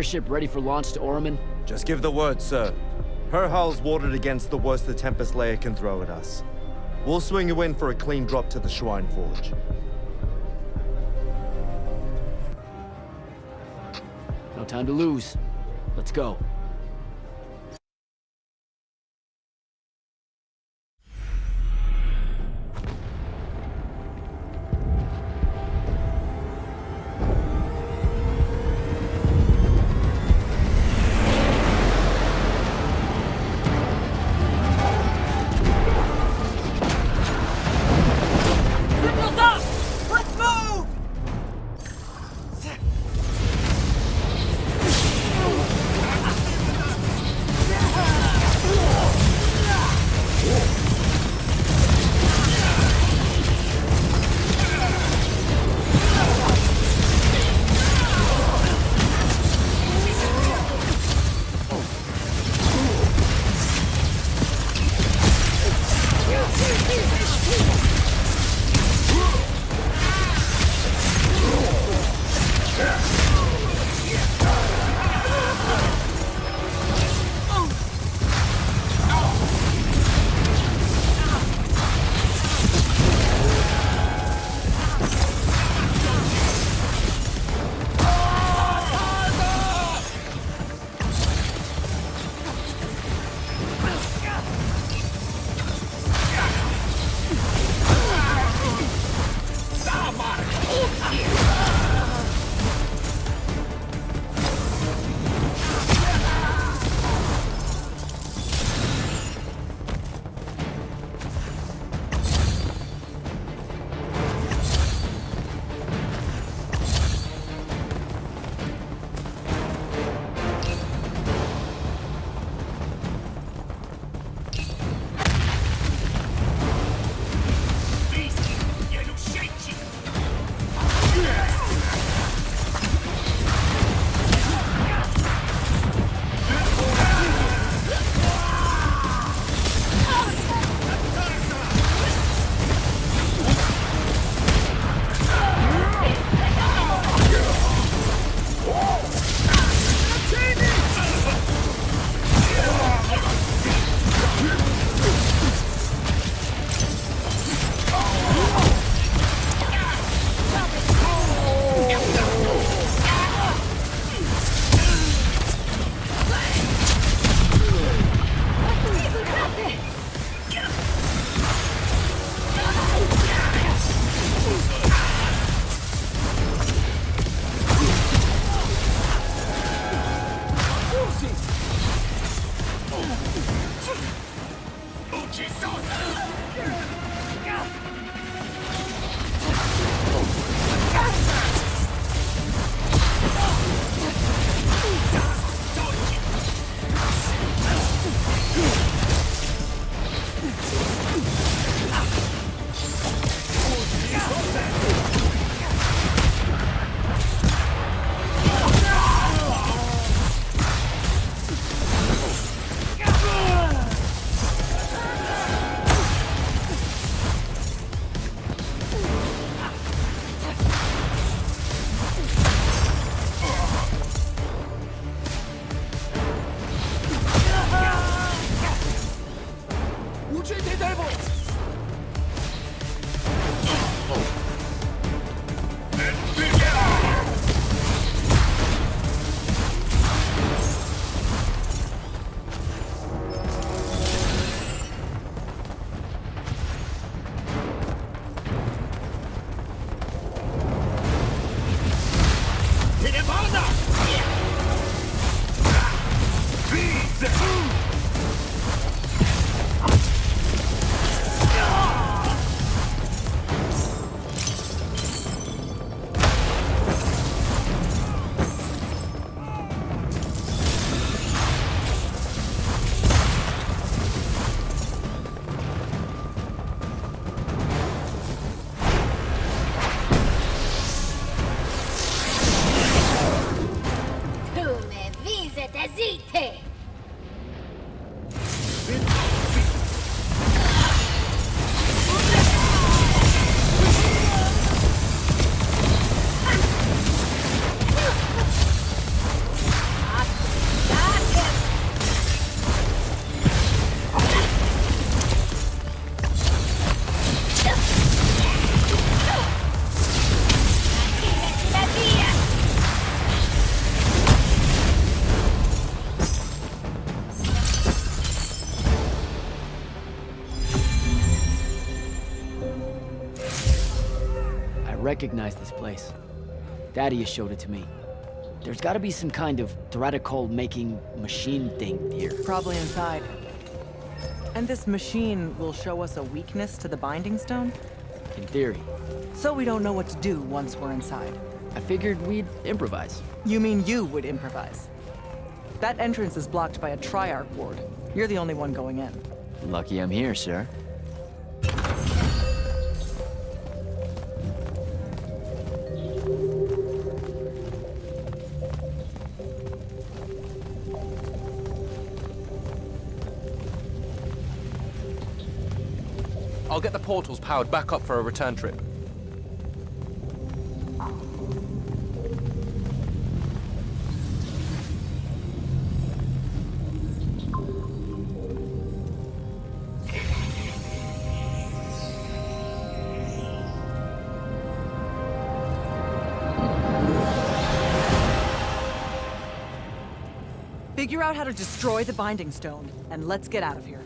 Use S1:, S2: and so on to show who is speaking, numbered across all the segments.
S1: Airship ready for launch to Orman?
S2: Just give the word, sir. Her hull's warded against the worst the Tempest layer can throw at us. We'll swing you in for a clean drop to the Shrine Forge.
S1: No time to lose. Let's go. recognize this place. Thaddeus showed it to me. There's gotta be some kind of Theratocol-making machine thing here.
S3: Probably inside. And this machine will show us a weakness to the Binding Stone?
S1: In theory.
S3: So we don't know what to do once we're inside.
S1: I figured we'd improvise.
S3: You mean you would improvise? That entrance is blocked by a Triarch ward. You're the only one going in.
S1: Lucky I'm here, sir.
S4: I'll get the portals powered back up for a return trip.
S3: Figure out how to destroy the Binding Stone, and let's get out of here.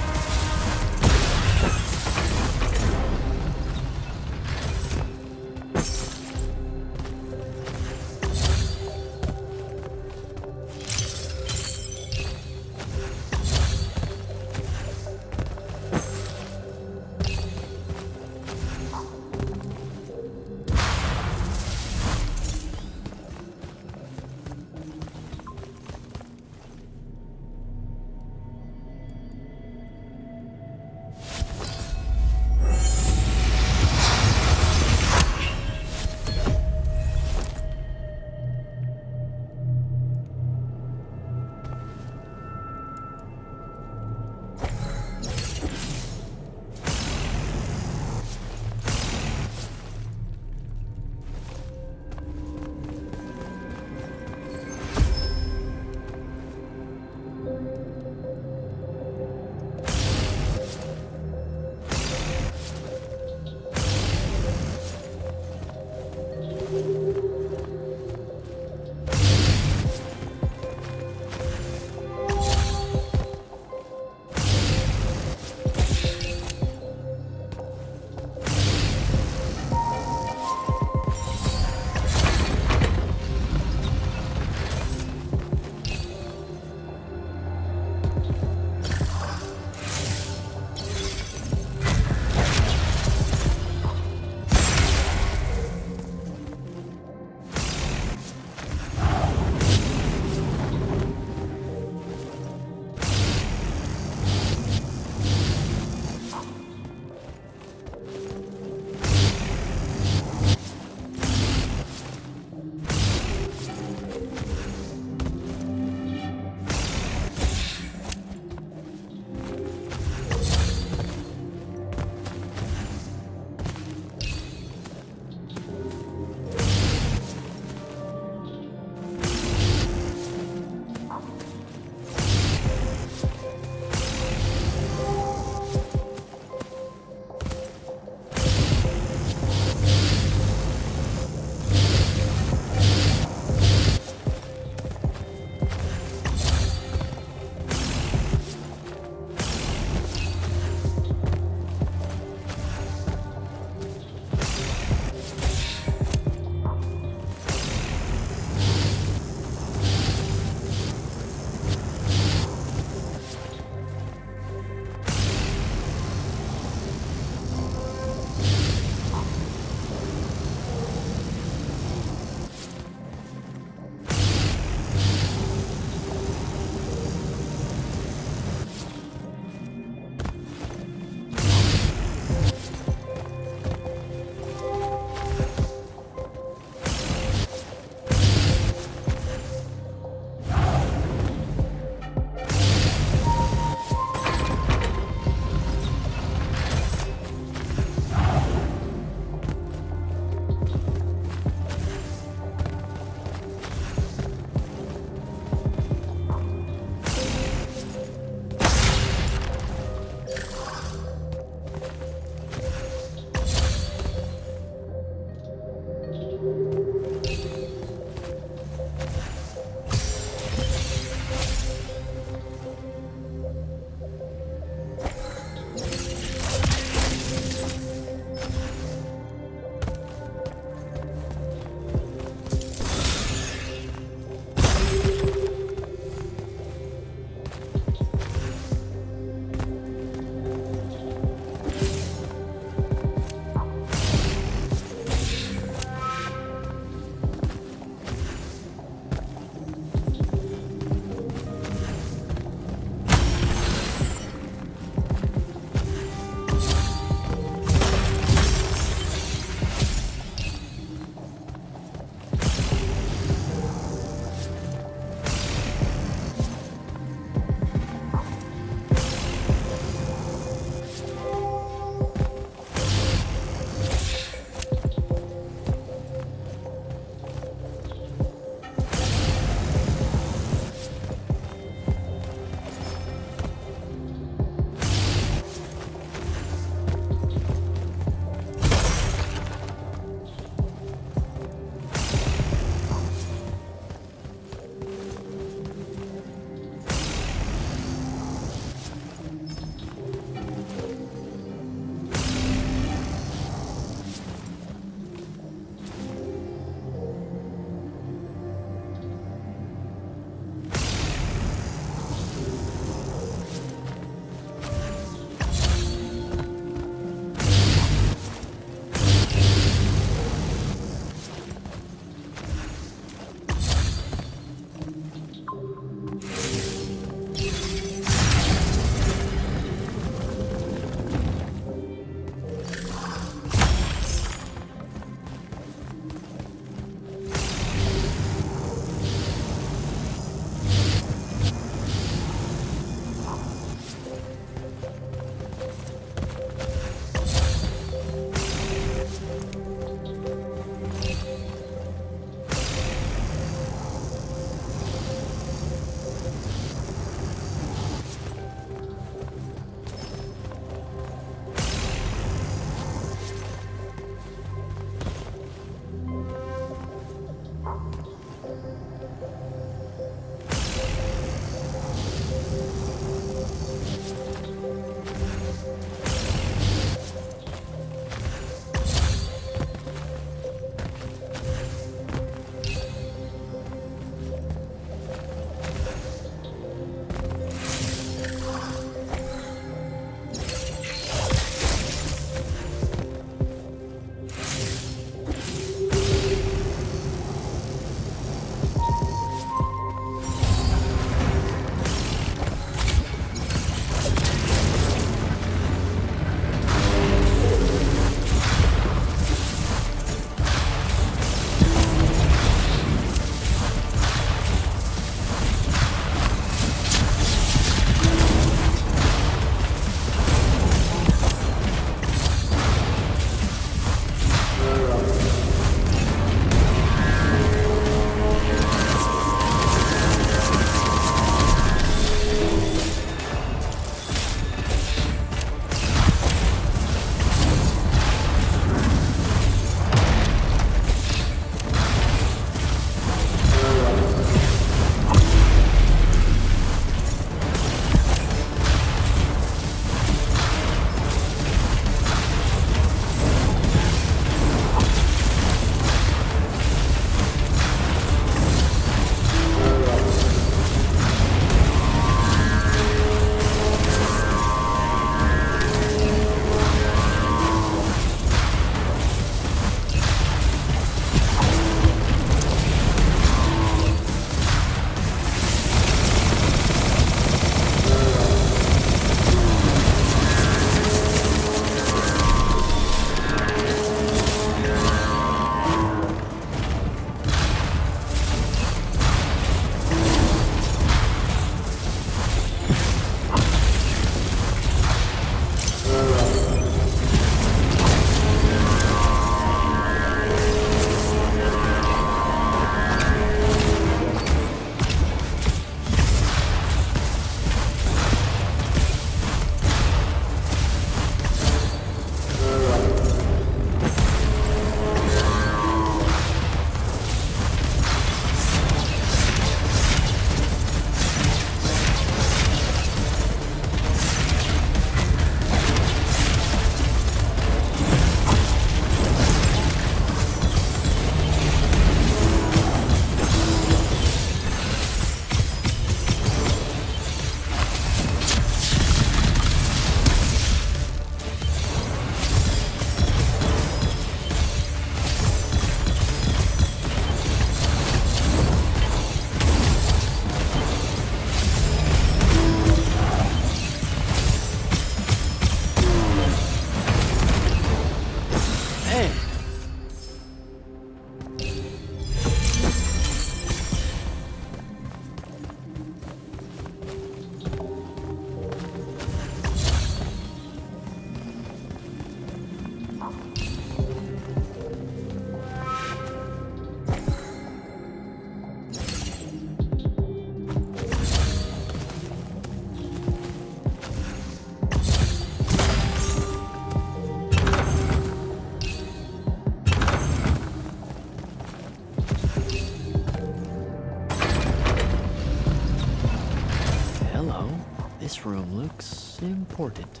S1: This room looks important.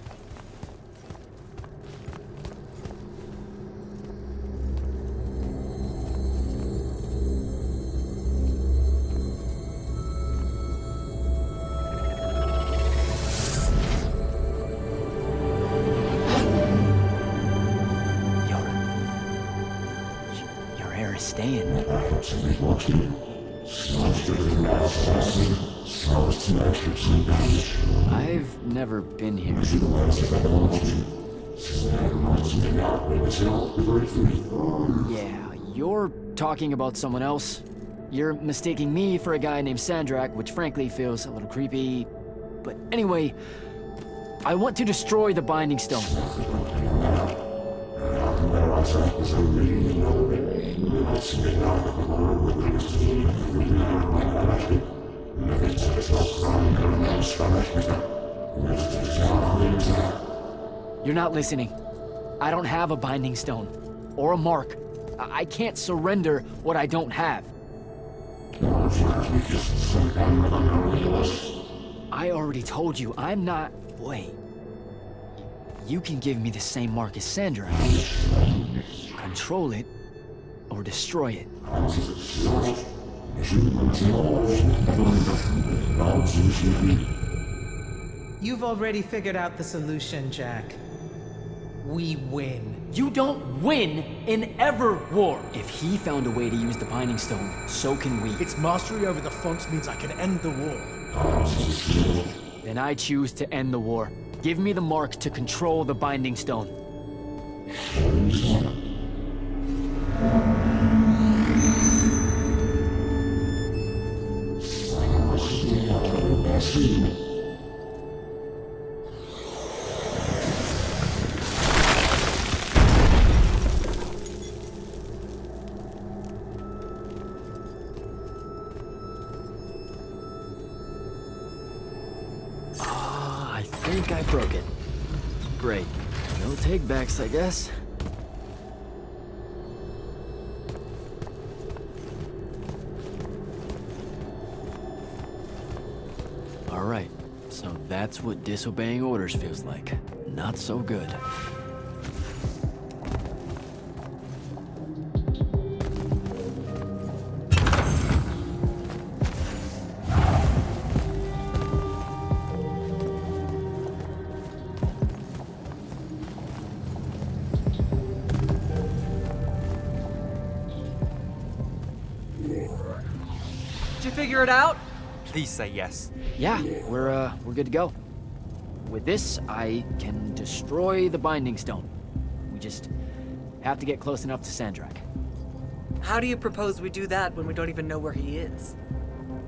S1: Your hair is staying. I've never been here. Yeah, you're talking about someone else. You're mistaking me for a guy named Sandrak, which frankly feels a little creepy. But anyway, I want to destroy the Binding Stone. You're not listening. I don't have a Binding Stone. Or a mark. I can't surrender what I don't have. I already told you, I'm not... Wait. You can give me the same mark as Sandra. Control it, or destroy it.
S5: You've already figured out the solution, Jack. We win.
S1: You don't win in ever war! If he found a way to use the Binding Stone, so can we.
S6: Its mastery over the fonts means I can end the war.
S1: Then I choose to end the war. Give me the mark to control the Binding Stone. I think I broke it. Great. No take-backs, I guess. Alright, so that's what disobeying orders feels like. Not so good.
S3: Did you figure it out?
S4: Please say yes.
S1: Yeah, we're good to go. With this, I can destroy the Binding Stone. We just have to get close enough to Sandrak.
S3: How do you propose we do that when we don't even know where he is?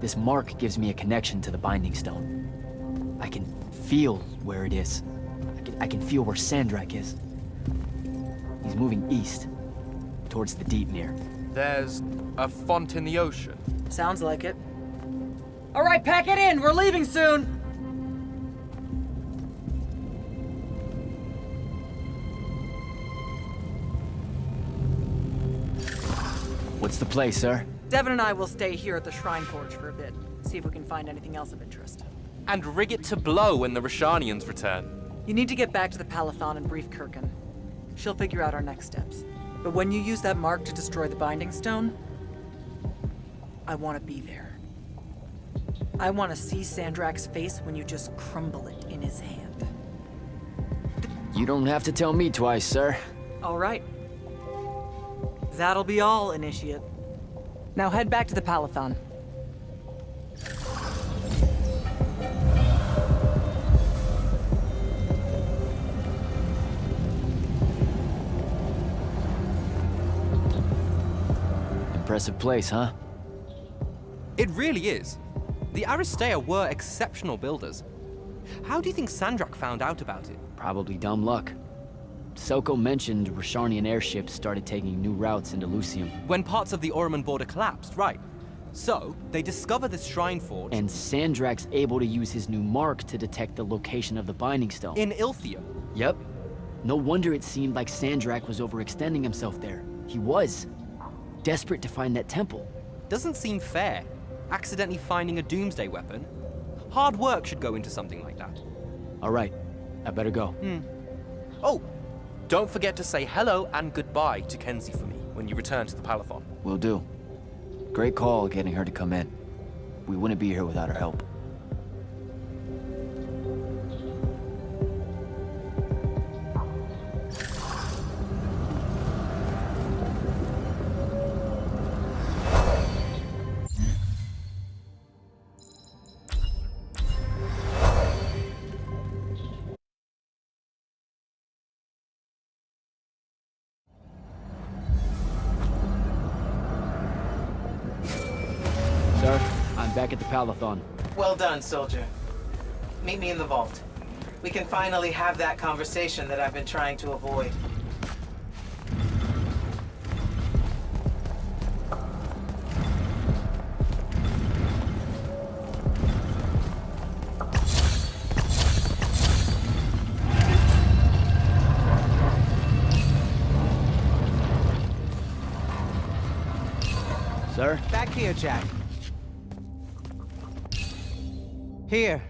S1: This mark gives me a connection to the Binding Stone. I can feel where it is. I can feel where Sandrak is. He's moving east, towards the deep near.
S4: There's a font in the ocean.
S3: Sounds like it. All right, pack it in. We're leaving soon.
S1: What's the play, sir?
S3: Devin and I will stay here at the Shrine Forge for a bit. See if we can find anything else of interest.
S4: And rig it to blow when the Rashanians return.
S3: You need to get back to the Palathon and brief Kirkin. She'll figure out our next steps. But when you use that mark to destroy the Binding Stone, I want to be there. I want to see Sandrak's face when you just crumble it in his hand.
S1: You don't have to tell me twice, sir.
S3: All right. That'll be all, Initiate. Now head back to the Palathon.
S1: Impressive place, huh?
S4: It really is. The Aristeia were exceptional builders. How do you think Sandrak found out about it?
S1: Probably dumb luck. Selko mentioned Rashanian airships started taking new routes into Lucium.
S4: When parts of the Orman border collapsed, right. So, they discover this shrine forge...
S1: And Sandrak's able to use his new mark to detect the location of the Binding Stone.
S4: in Ilthium.
S1: Yep. No wonder it seemed like Sandrak was overextending himself there. He was. Desperate to find that temple.
S4: Doesn't seem fair. Accidentally finding a doomsday weapon. Hard work should go into something like that.
S1: All right, I better go.
S4: Oh, don't forget to say hello and goodbye to Kenzie for me when you return to the Palathon.
S1: Will do. Great call getting her to come in. We wouldn't be here without her help. Sir, I'm back at the Palathon.
S5: Well done, soldier. Meet me in the vault. We can finally have that conversation that I've been trying to avoid.
S1: Sir?
S5: Back here, Jack. Here.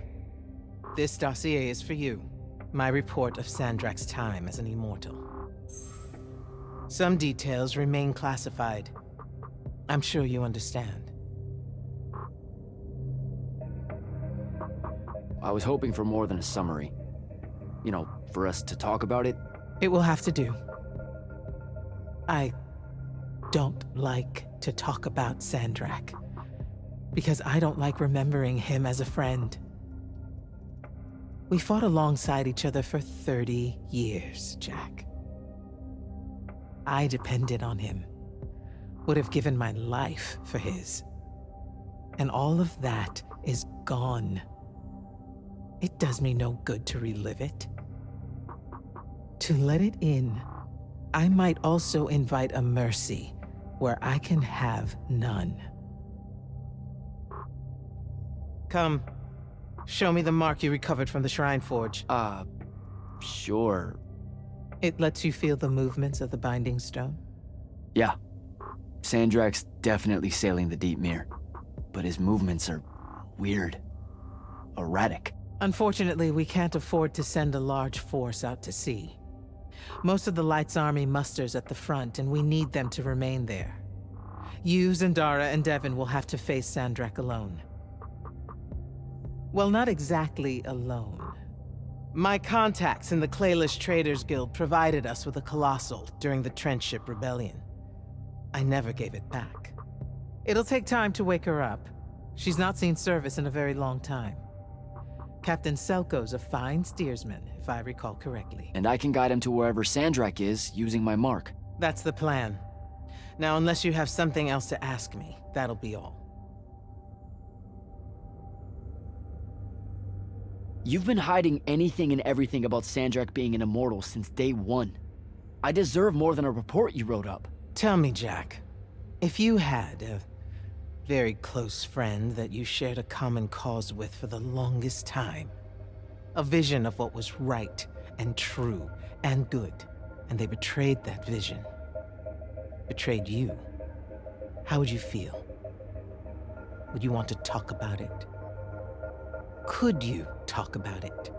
S5: This dossier is for you. My report of Sandrak's time as an immortal. Some details remain classified. I'm sure you understand.
S1: I was hoping for more than a summary. You know, for us to talk about it.
S5: It will have to do. I don't like to talk about Sandrak, because I don't like remembering him as a friend. We fought alongside each other for 30 years, Jack. I depended on him, would have given my life for his. And all of that is gone. It does me no good to relive it. To let it in, I might also invite a mercy where I can have none. Come, show me the mark you recovered from the Shrine Forge.
S1: Sure.
S5: It lets you feel the movements of the Binding Stone?
S1: Yeah. Sandrak's definitely sailing the deep mirror, but his movements are weird. Erratic.
S5: Unfortunately, we can't afford to send a large force out to sea. Most of the Light's army musters at the front, and we need them to remain there. You, Zendara, and Devon will have to face Sandrak alone. Well, not exactly alone. My contacts in the Clayless Traders Guild provided us with a Colossal during the Trenchship Rebellion. I never gave it back. It'll take time to wake her up. She's not seen service in a very long time. Captain Selko's a fine steersman, if I recall correctly.
S1: And I can guide him to wherever Sandrak is using my mark.
S5: That's the plan. Now, unless you have something else to ask me, that'll be all.
S1: You've been hiding anything and everything about Sandrak being an immortal since day one. I deserve more than a report you wrote up.
S5: Tell me, Jack, if you had a very close friend that you shared a common cause with for the longest time, a vision of what was right and true and good, and they betrayed that vision, betrayed you, how would you feel? Would you want to talk about it? Could you talk about it?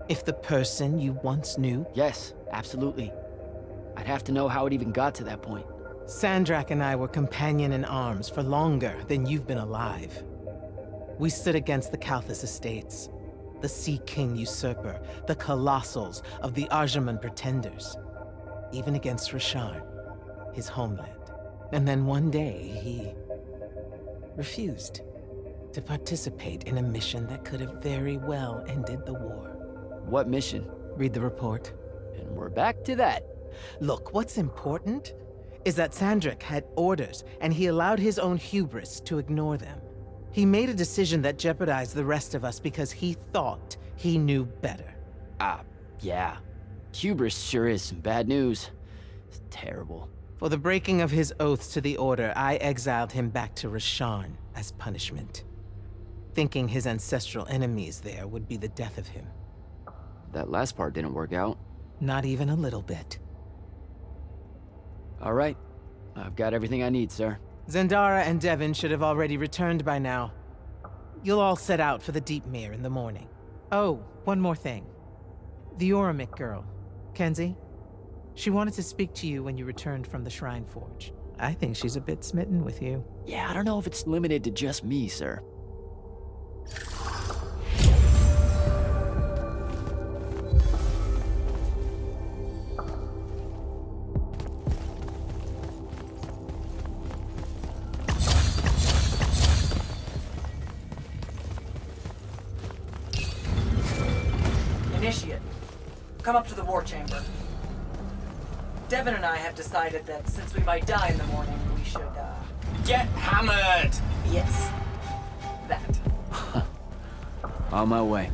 S5: If the person you once knew...
S1: Yes, absolutely. I'd have to know how it even got to that point.
S5: Sandrak and I were companion in arms for longer than you've been alive. We stood against the Kalthus Estates, the Sea King Usurper, the Colossals of the Arjaman Pretenders, even against Rasharn, his homeland. And then one day, he refused to participate in a mission that could have very well ended the war.
S1: What mission?
S5: Read the report.
S1: And we're back to that.
S5: Look, what's important is that Sandrak had orders, and he allowed his own hubris to ignore them. He made a decision that jeopardized the rest of us because he thought he knew better.
S1: Yeah. Hubris sure is some bad news. It's terrible.
S5: For the breaking of his oaths to the Order, I exiled him back to Rasharn as punishment, thinking his ancestral enemies there would be the death of him.
S1: That last part didn't work out.
S5: Not even a little bit.
S1: All right. I've got everything I need, sir.
S5: Zendara and Devon should have already returned by now. You'll all set out for the Deep Mere in the morning. Oh, one more thing. The Oromik girl, Kenzie. She wanted to speak to you when you returned from the Shrine Forge. I think she's a bit smitten with you.
S1: Yeah, I don't know if it's limited to just me, sir.
S3: Initiate, come up to the war chamber. Devin and I have decided that since we might die in the morning, we should,
S7: Get hammered!
S3: yes, that.
S1: On my way.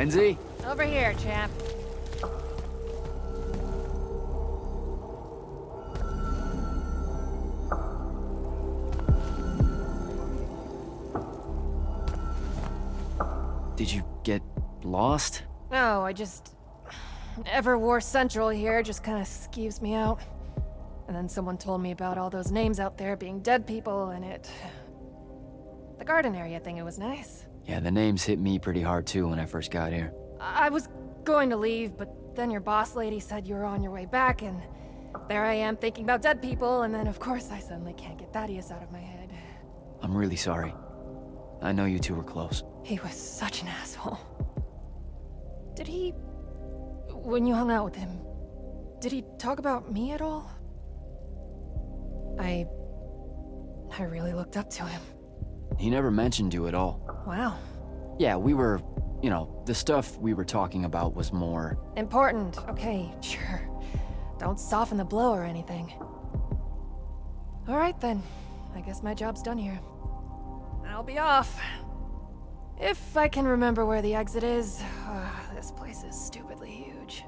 S1: Kenzie?
S8: Over here, champ.
S1: Did you get lost?
S8: No, I just... Everwar Central here just kind of skeeves me out. And then someone told me about all those names out there being dead people, and it... The garden area thing, it was nice.
S1: Yeah, the names hit me pretty hard too when I first got here.
S8: I was going to leave, but then your boss lady said you were on your way back, and there I am thinking about dead people, and then of course I suddenly can't get Thaddeus out of my head.
S1: I'm really sorry. I know you two were close.
S8: He was such an asshole. Did he... When you hung out with him, did he talk about me at all? I really looked up to him.
S1: He never mentioned you at all.
S8: Wow.
S1: Yeah, we were... You know, the stuff we were talking about was more...
S8: Important. Okay, sure. Don't soften the blow or anything. All right then. I guess my job's done here. I'll be off. If I can remember where the exit is. This place is stupidly huge.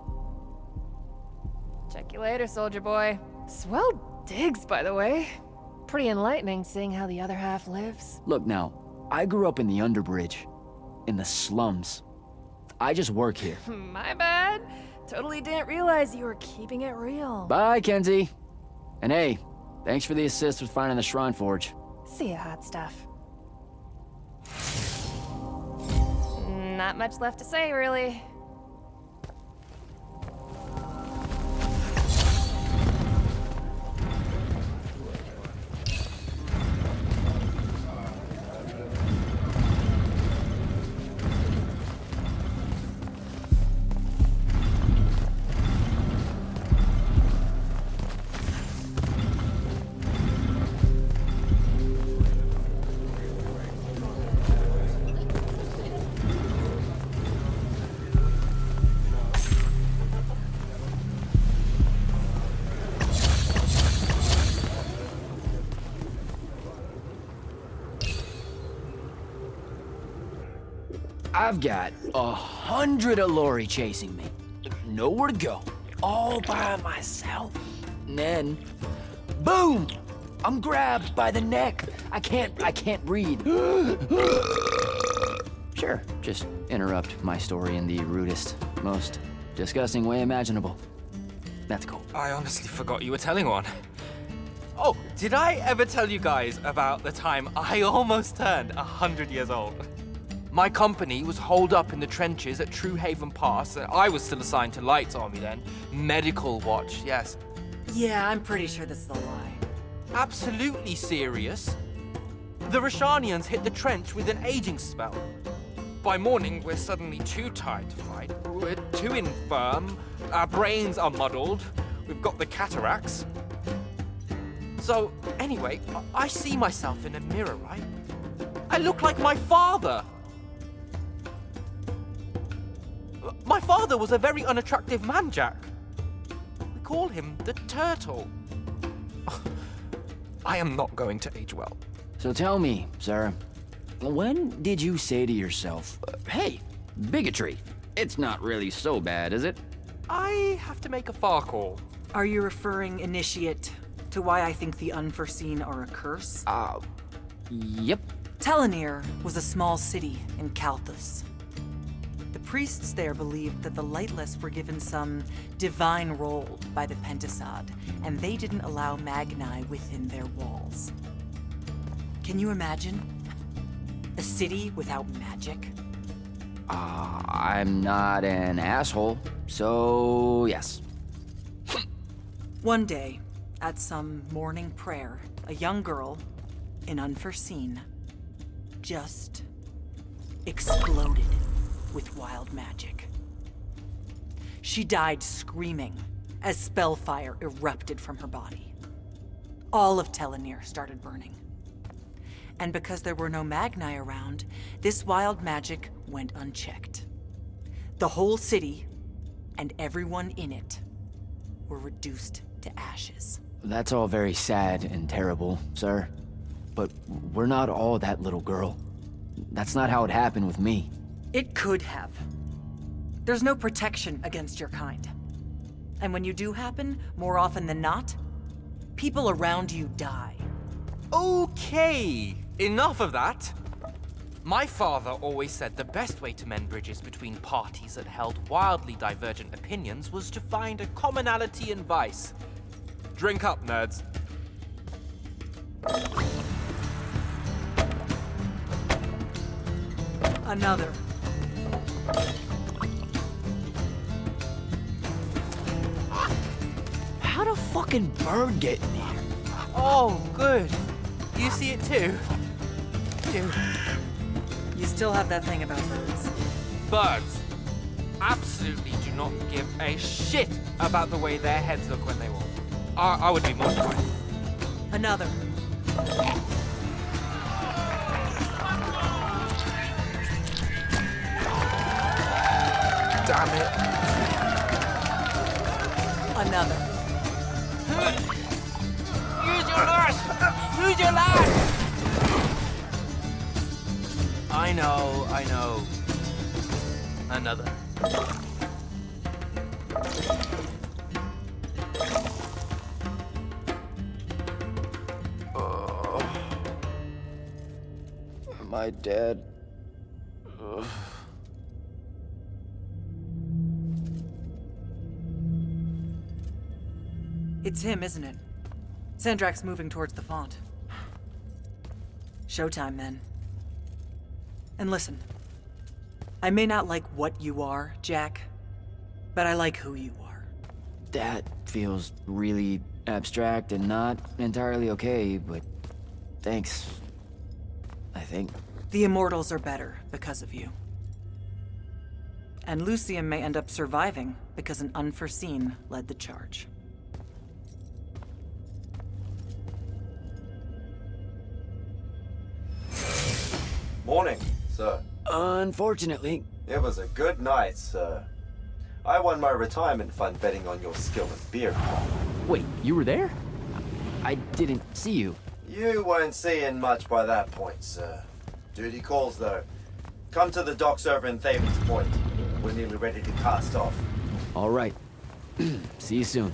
S8: Check you later, soldier boy. Swell digs, by the way. Pretty enlightening seeing how the other half lives.
S1: Look now, I grew up in the Underbridge. In the slums. I just work here.
S8: My bad. Totally didn't realize you were keeping it real.
S1: Bye, Kenzie. And hey, thanks for the assist with finding the Shrine Forge.
S8: See ya, hot stuff. Not much left to say, really.
S1: I've got 100 Allori chasing me. Nowhere to go. All by myself. And then, boom! I'm grabbed by the neck. I can't breathe. Sure, just interrupt my story in the rudest, most disgusting way imaginable. That's cool.
S4: I honestly forgot you were telling one. Oh, did I ever tell you guys about the time I almost turned 100 years old? My company was holed up in the trenches at True Haven Pass, and I was still assigned to Lights Army then. Medical watch, yes.
S3: Yeah, I'm pretty sure this is a lie.
S4: Absolutely serious. The Rashanians hit the trench with an aging spell. By morning, we're suddenly too tired to fight. We're too infirm. Our brains are muddled. We've got the cataracts. So, anyway, I see myself in a mirror, right? I look like my father. My father was a very unattractive man, Jack. We call him the Turtle. I am not going to age well.
S1: So tell me, Sarah, when did you say to yourself, hey, bigotry, it's not really so bad, is it?
S4: I have to make a far call.
S3: Are you referring, Initiate, to why I think the unforeseen are a curse?
S1: Yep.
S3: Telenir was a small city in Kalthus. The priests there believed that the Lightless were given some divine role by the Pentasod, and they didn't allow Magni within their walls. Can you imagine? A city without magic?
S1: I'm not an asshole, so yes.
S3: One day, at some morning prayer, a young girl, in Unforeseen, just exploded with wild magic. She died screaming as spellfire erupted from her body. All of Telenir started burning. And because there were no Magni around, this wild magic went unchecked. The whole city, and everyone in it, were reduced to ashes.
S1: That's all very sad and terrible, sir. But we're not all that little girl. That's not how it happened with me.
S3: It could have. There's no protection against your kind. And when you do happen, more often than not, people around you die.
S4: Okay, enough of that. My father always said the best way to mend bridges between parties that held wildly divergent opinions was to find a commonality in vice. Drink up, nerds.
S3: Another.
S1: How'd a fucking bird get in here?
S4: Oh, good. You see it too? Dude.
S3: You still have that thing about birds.
S4: Birds absolutely do not give a shit about the way their heads look when they walk. I would be mortified.
S3: Another.
S4: Damn it.
S3: Another.
S4: Use your lash! Use your lash! I know. Another.
S1: Am I dead? Ugh.
S3: It's him, isn't it? Sandrak's moving towards the font. Showtime, then. And listen, I may not like what you are, Jack, but I like who you are.
S1: That feels really abstract and not entirely okay, but thanks. I think.
S3: The Immortals are better because of you. And Lucium may end up surviving because an unforeseen led the charge.
S2: Morning, sir.
S1: Unfortunately.
S2: It was a good night, sir. I won my retirement fund betting on your skill at beer pong.
S1: Wait, you were there? I didn't see you.
S2: You weren't seeing much by that point, sir. Duty calls, though. Come to the docks over in Thaven's Point. We're nearly ready to cast off.
S1: All right. See you soon.